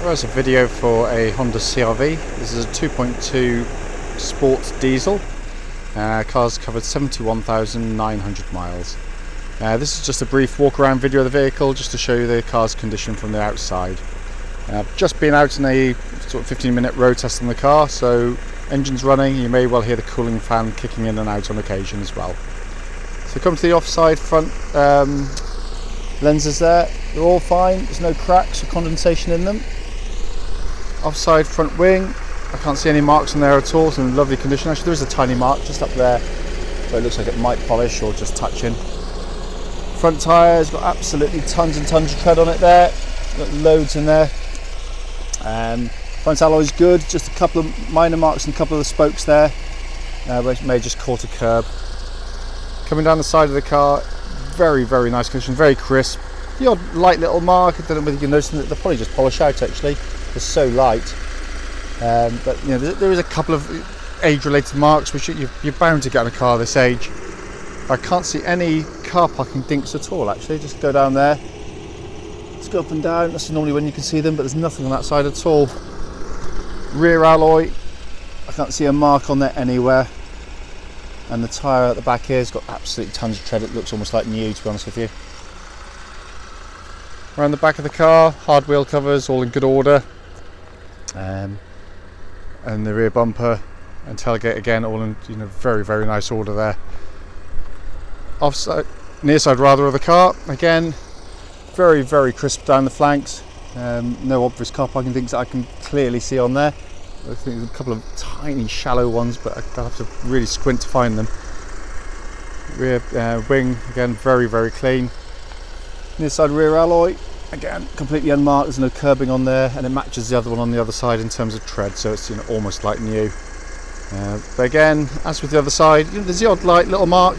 There's a video for a Honda CR-V. This is a 2.2 sport diesel. Car's covered 71,900 miles. This is just a brief walk around video of the vehicle just to show you the car's condition from the outside. I've just been out in a sort of 15-minute road test on the car, so engine's running. You may well hear the cooling fan kicking in and out on occasion as well. So come to the offside front lenses there, they're all fine, there's no cracks or condensation in them. Offside front wing, I can't see any marks on there at all, it's in lovely condition. Actually there is a tiny mark just up there where it looks like it might polish or just touch in. Front tyre's got absolutely tons and tons of tread on it there, got loads in there. Front alloy's good, just a couple of minor marks and a couple of the spokes there, which may just caught a curb. Coming down the side of the car, very nice condition, very crisp. The odd light little mark, I don't know whether you can notice that they'll probably just polish out actually, they're so light. But you know, there is a couple of age-related marks which you're bound to get on a car this age. I can't see any car parking dinks at all actually, just go down there. Let's go up and down, that's normally when you can see them, but there's nothing on that side at all. Rear alloy, I can't see a mark on there anywhere. And the tyre at the back here has got absolutely tons of tread, it looks almost like new to be honest with you. Around the back of the car, hard wheel covers all in good order. And the rear bumper and tailgate again all in very nice order there. Offside, near side rather of the car, again very crisp down the flanks. No obvious car parking things that I can clearly see on there. I think there's a couple of tiny shallow ones, but I'll have to really squint to find them. Rear wing again very clean. Near side rear alloy again completely unmarked, there's no curbing on there, and it matches the other one on the other side in terms of tread, so it's almost like new. But again, as with the other side, there's the odd light little mark,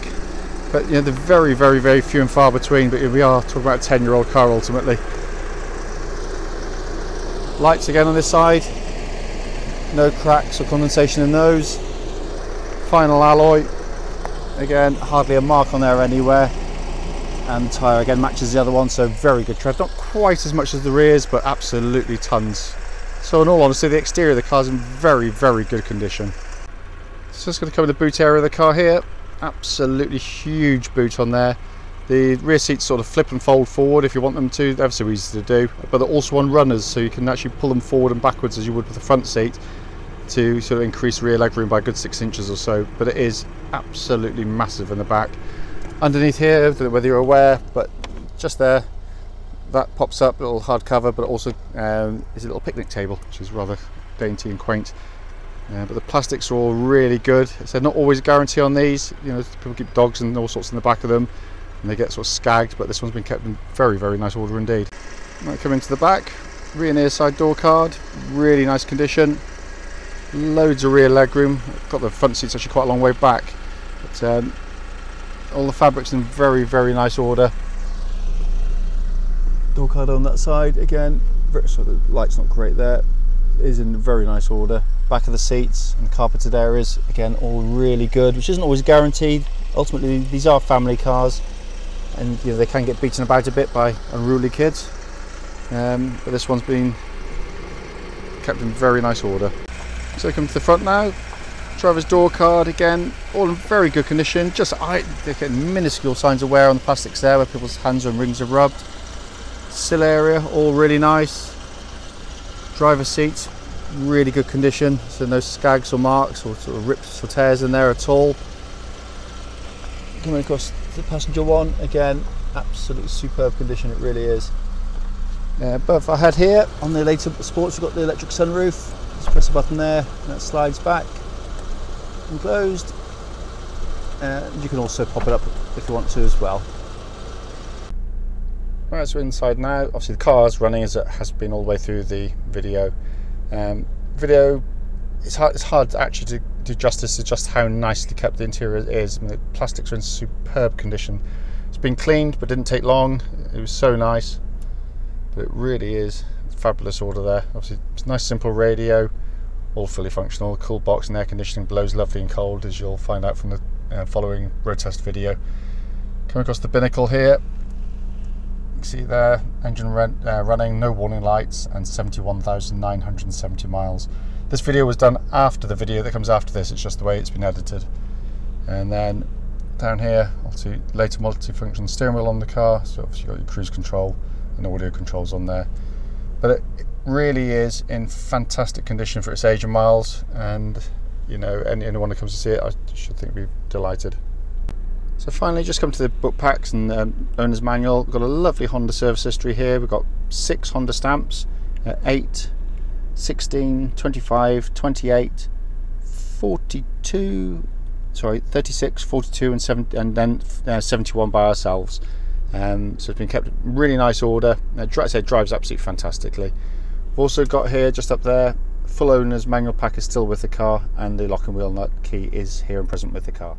but they're very few and far between. But here we are talking about a 10-year-old car ultimately. Lights again on this side, no cracks or condensation in those. Final alloy, again hardly a mark on there anywhere, and the tyre again matches the other one, so very good tread, not quite as much as the rears but absolutely tons. So in all honesty the exterior of the car is in very good condition. So just going to cover the boot area of the car here, absolutely huge boot on there. The rear seats sort of flip and fold forward if you want them to, they're so easy to do, but they're also on runners, so you can actually pull them forward and backwards as you would with the front seat to sort of increase rear legroom by a good 6 inches or so. But it is absolutely massive in the back. Underneath here, I don't know whether you're aware, but just there, that pops up, a little hard cover, but also is a little picnic table, which is rather dainty and quaint. But the plastics are all really good. So not always a guarantee on these, people keep dogs and all sorts in the back of them, and they get sort of skagged, but this one's been kept in very nice order indeed. Right, come into the back, rear and near side door card, really nice condition. Loads of rear legroom. Got the front seats actually quite a long way back, but all the fabrics in very nice order. Door card on that side again. So the light's not great there. It is in very nice order. Back of the seats and carpeted areas again all really good, which isn't always guaranteed. Ultimately these are family cars, and they can get beaten about a bit by unruly kids. But this one's been kept in very nice order. So come to the front now. Driver's door card again, all in very good condition. Just they're getting minuscule signs of wear on the plastics there where people's hands and rings are rubbed. Sill area, all really nice. Driver's seats, really good condition. So no skags or marks or sort of rips or tears in there at all. Coming across the passenger one, again, absolutely superb condition, it really is. Above our head here, on the later sports, we've got the electric sunroof. Just press a button there, and that slides back and closed. You can also pop it up if you want to as well. Right, so we're inside now. Obviously the car is running as it has been all the way through the video. It's hard actually to do justice to just how nicely kept the interior is. I mean, the plastics are in superb condition. It's been cleaned but didn't take long. It was so nice, but it really is fabulous order there. Obviously it's a nice simple radio, all fully functional, cool box and air conditioning, blows lovely and cold, as you'll find out from the following road test video. Coming across the binnacle here, can see there, engine running, no warning lights, and 71,970 miles. This video was done after the video that comes after this, it's just the way it's been edited. And then down here, later multi-function steering wheel on the car, so obviously you've got your cruise control and audio controls on there. But it really is in fantastic condition for its age and miles, and you know, anyone who comes to see it, I should think we'd be delighted. So finally, just come to the book packs and owner's manual. We've got a lovely Honda service history here. We've got 6 Honda stamps, 8, 16, 25, 28, 42, sorry, 36, 42 and then 71 by ourselves. So it's been kept in really nice order. It drives absolutely fantastically. We've also got here, just up there, full owner's manual pack is still with the car, and the lock and wheel nut key is here and present with the car.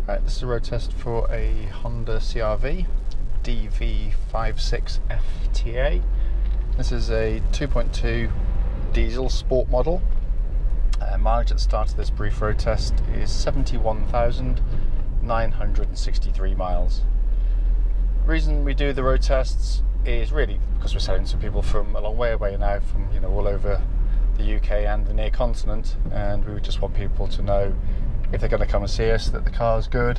Right, this is a road test for a Honda CR-V DV56FTA. This is a 2.2 diesel sport model. Mileage at the start of this brief road test is 71,963 miles. The reason we do the road tests is really because we're selling to people from a long way away now, from all over the UK and the near continent, and we just want people to know, if they're going to come and see us, that the car is good,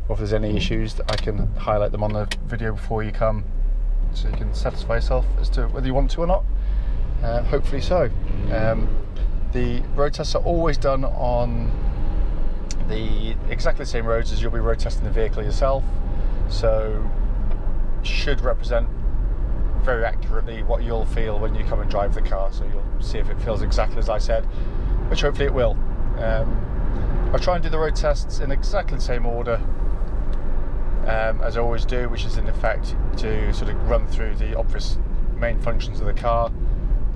or if there's any issues, that I can highlight them on the video before you come, so you can satisfy yourself as to whether you want to or not. Hopefully so. The road tests are always done on exactly the same roads as you'll be road testing the vehicle yourself, so should represent very accurately what you'll feel when you come and drive the car. So you'll see if it feels exactly as I said, which hopefully it will. I'll try and do the road tests in exactly the same order as I always do, which is in effect to sort of run through the obvious main functions of the car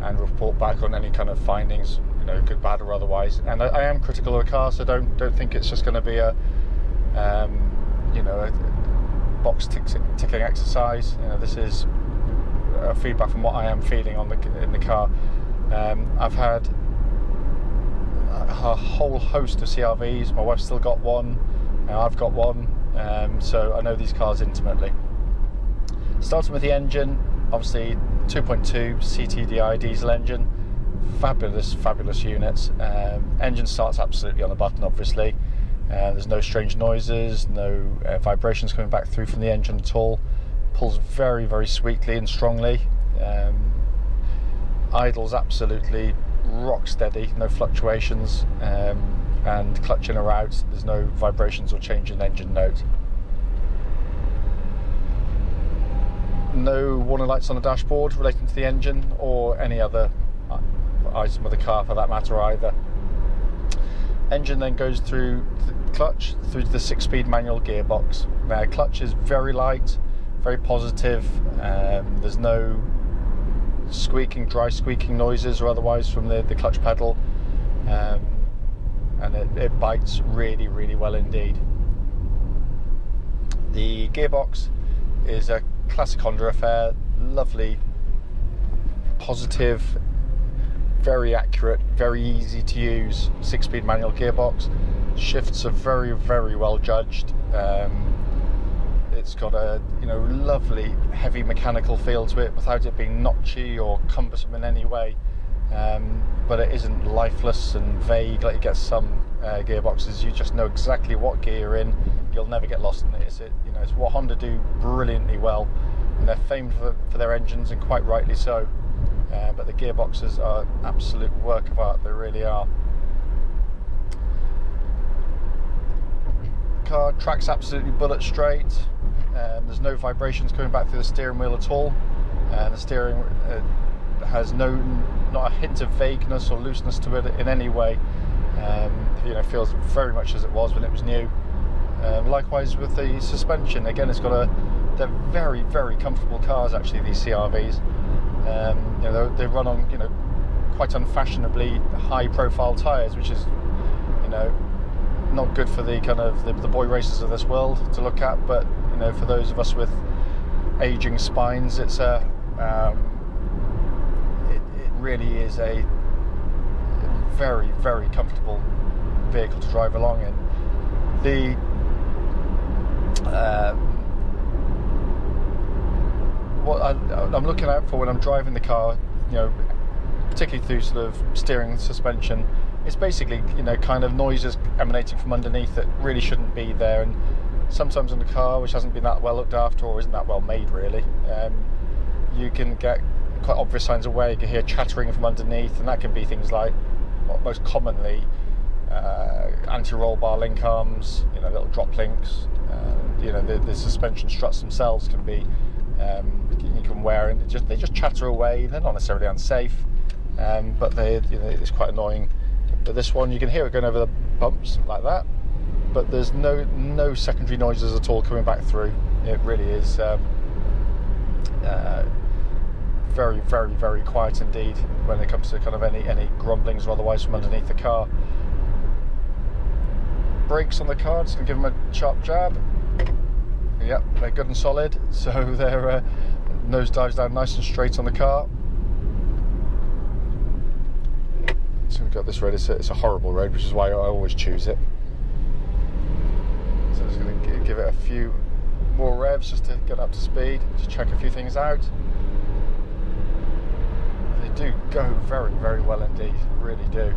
and report back on any kind of findings, good, bad or otherwise. And I am critical of the car, so don't think it's just going to be a a box ticking exercise. This is feedback from what I am feeling in the car. I've had a whole host of CR-Vs. My wife's still got one, I've got one, so I know these cars intimately. Starting with the engine, obviously 2.2 CTDI diesel engine, fabulous units. Engine starts absolutely on the button, obviously. There's no strange noises, no vibrations coming back through from the engine at all. Pulls very, very sweetly and strongly. Idles absolutely rock steady, no fluctuations, and clutch in or out, there's no vibrations or change in engine note. No warning lights on the dashboard relating to the engine or any other item of the car for that matter either. Engine then goes through the clutch, through to the 6-speed manual gearbox. Now, clutch is very light, very positive. There's no dry squeaking noises or otherwise from the clutch pedal, and it bites really, really well indeed. The gearbox is a classic Honda affair, lovely, positive, very accurate, very easy to use 6-speed manual gearbox. Shifts are very, very well judged. It's got a lovely heavy mechanical feel to it without it being notchy or cumbersome in any way, but it isn't lifeless and vague like you get some gearboxes. You just know exactly what gear you're in, you'll never get lost in it. It's what Honda do brilliantly well, and they're famed for their engines, and quite rightly so, but the gearboxes are absolute work of art, they really are. Car tracks absolutely bullet straight. There's no vibrations coming back through the steering wheel at all, and the steering has not a hint of vagueness or looseness to it in any way. Feels very much as it was when it was new. Likewise with the suspension, again they're very, very comfortable cars actually, these CR-Vs. They run on quite unfashionably high profile tyres, which is not good for the kind of the boy racers of this world to look at, but for those of us with aging spines, it's it really is a very, very comfortable vehicle to drive along in. The what I'm looking out for when I'm driving the car, you know, particularly through sort of steering and suspension, it's basically, you know, kind of noises emanating from underneath that really shouldn't be there. And sometimes in the car, which hasn't been that well looked after or isn't that well made really, you can get quite obvious signs of wear. You can hear chattering from underneath, and that can be things like, well, most commonly, anti-roll bar link arms, you know, little drop links. You know, the suspension struts themselves can be, you can wear, and they just chatter away. They're not necessarily unsafe, but it's quite annoying. But this one, you can hear it going over the bumps like that, but there's no secondary noises at all coming back through. It really is very, very, very quiet indeed when it comes to kind of any grumblings or otherwise from underneath the car. Brakes on the car, just going to give them a sharp jab. Yep, they're good and solid, so their nose dives down nice and straight on the car. So we've got this road, it's a horrible road, which is why I always choose it. So I'm just going to give it a few more revs just to get up to speed, to check a few things out. They do go very, very well indeed, really do.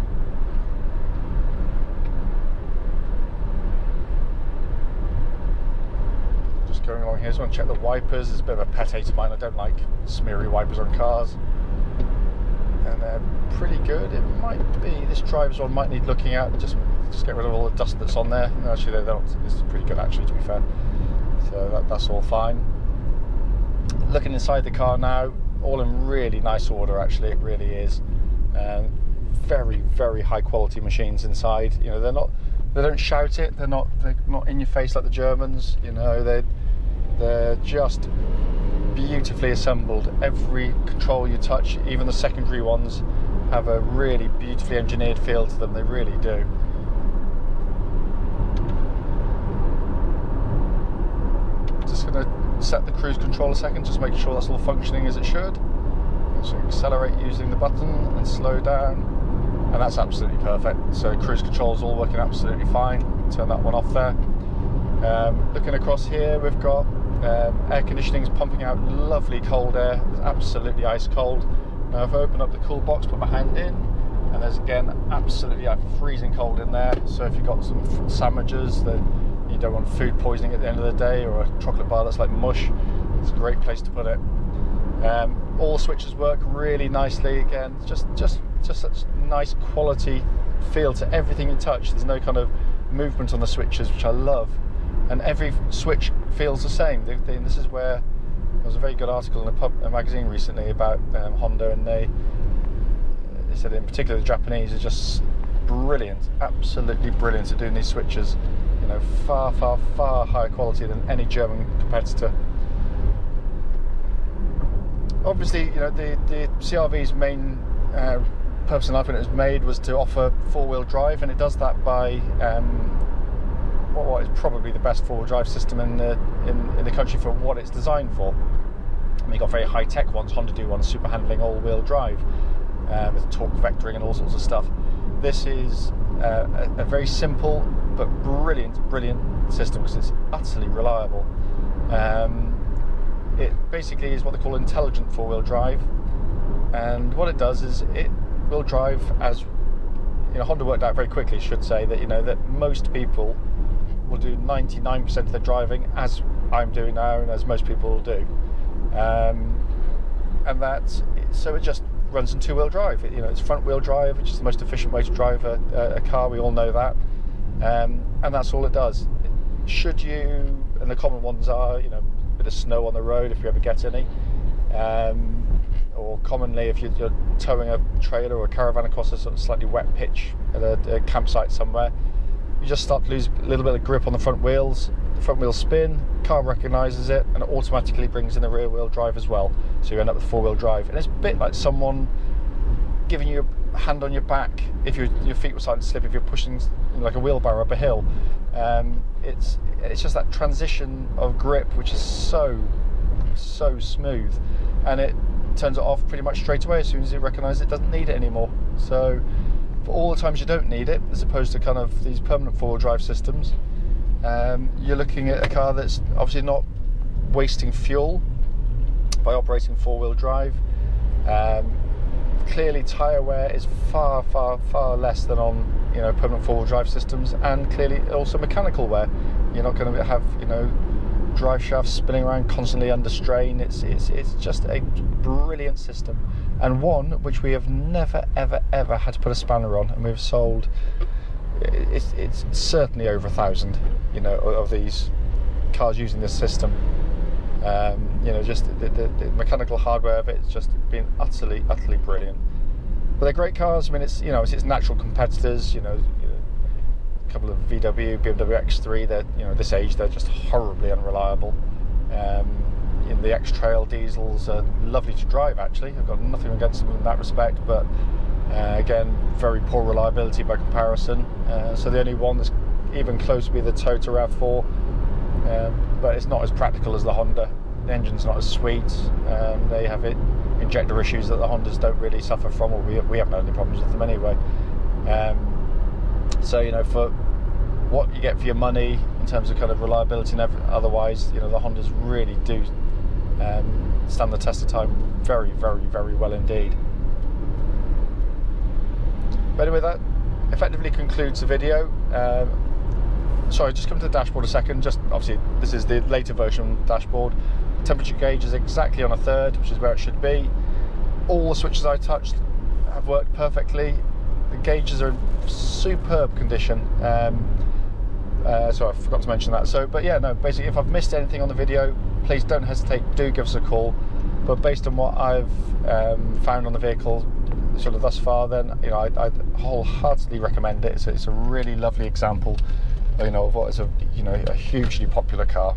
Just going along here, just want to check the wipers. It's a bit of a pet hate of mine. I don't like smeary wipers on cars, and they're pretty good. It might be this driver's one might need looking at. Just get rid of all the dust that's on there. No, actually, they don't. It's pretty good actually, to be fair. So that's all fine. Looking inside the car now, all in really nice order. Actually, it really is. Very, very high quality machines inside. You know, they don't shout it. They're not in your face like the Germans. You know, they're just beautifully assembled. Every control you touch, even the secondary ones, have a really beautifully engineered feel to them. They really do. Just going to set the cruise control a second, just make sure that's all functioning as it should. So accelerate using the button and slow down, and that's absolutely perfect. So cruise control is all working absolutely fine. Turn that one off there. Looking across here, we've got air conditioning's pumping out lovely cold air. It's absolutely ice cold. Now if I open up the cool box, put my hand in, and there's again absolutely freezing cold in there. So if you've got some sandwiches that you don't want food poisoning at the end of the day, or a chocolate bar that's like mush, it's a great place to put it. All the switches work really nicely. Again, just such nice quality feel to everything you touch. There's no kind of movement on the switches, which I love, and every switch feels the same. This is where there was a very good article in a magazine recently about Honda, and they said in particular the Japanese are just brilliant, absolutely brilliant at doing these switches. You know, far, far, far higher quality than any German competitor. Obviously, you know, the CR-V's main purpose in life when it was made was to offer four-wheel drive, and it does that by what is probably the best four-wheel drive system in the country for what it's designed for. I mean, you've got very high-tech ones. Honda do one, super handling all-wheel drive with torque vectoring and all sorts of stuff. This is a very simple but brilliant system because it's utterly reliable. It basically is what they call intelligent four-wheel drive, and what it does is it will drive as, you know, Honda worked out very quickly, should say, that, you know, that most people will do 99% of their driving as I'm doing now and as most people will do, and that's so it just runs in two-wheel drive. You know, it's front-wheel drive, which is the most efficient way to drive a car. We all know that, and that's all it does. Should you, and the common ones are, you know, bit of snow on the road if you ever get any, or commonly if you're towing a trailer or a caravan across a sort of slightly wet pitch at a campsite somewhere, you just start to lose a little bit of grip on the front wheels. The front wheels spin, car recognises it, and it automatically brings in the rear wheel drive as well, so you end up with four-wheel drive. And it's a bit like someone giving you a hand on your back if your feet were starting to slip, if you're pushing like a wheelbarrow up a hill. It's just that transition of grip which is so smooth, and it turns it off pretty much straight away as soon as you recognise it doesn't need it anymore. So for all the times you don't need it, as opposed to kind of these permanent four-wheel drive systems, you're looking at a car that's obviously not wasting fuel, by operating four-wheel drive. Clearly tyre wear is far less than on, you know, permanent four-wheel drive systems, and clearly also mechanical wear. You're not going to have, you know, drive shafts spinning around constantly under strain. It's just a brilliant system, and one which we have never ever had to put a spanner on, and we've sold, it's certainly over 1,000, you know, of these cars using this system. You know, just the mechanical hardware of it's just been utterly brilliant. But they're great cars. I mean, it's, you know, it's natural competitors. You know, a couple of VW, BMW X3. They're, you know, this age they're just horribly unreliable. In the X-Trail diesels are lovely to drive. Actually, I've got nothing against them in that respect, but again, very poor reliability by comparison. So the only one that's even close would be the Toyota RAV4. But it's not as practical as the Honda. The engine's not as sweet. They have injector issues that the Hondas don't really suffer from, or we haven't had any problems with them anyway. So, you know, for what you get for your money in terms of kind of reliability and otherwise, you know, the Hondas really do stand the test of time very well indeed. But anyway, that effectively concludes the video. Sorry, just come to the dashboard a second. Just obviously, this is the later version dashboard. Temperature gauge is exactly on a third, which is where it should be. All the switches I touched have worked perfectly. The gauges are in superb condition. So I forgot to mention that. So, but yeah, no. Basically, if I've missed anything on the video, please don't hesitate. Do give us a call. But based on what I've found on the vehicle, sort of thus far, then, you know, I'd wholeheartedly recommend it. It's a really lovely example, you know, of what is a, you know, a hugely popular car.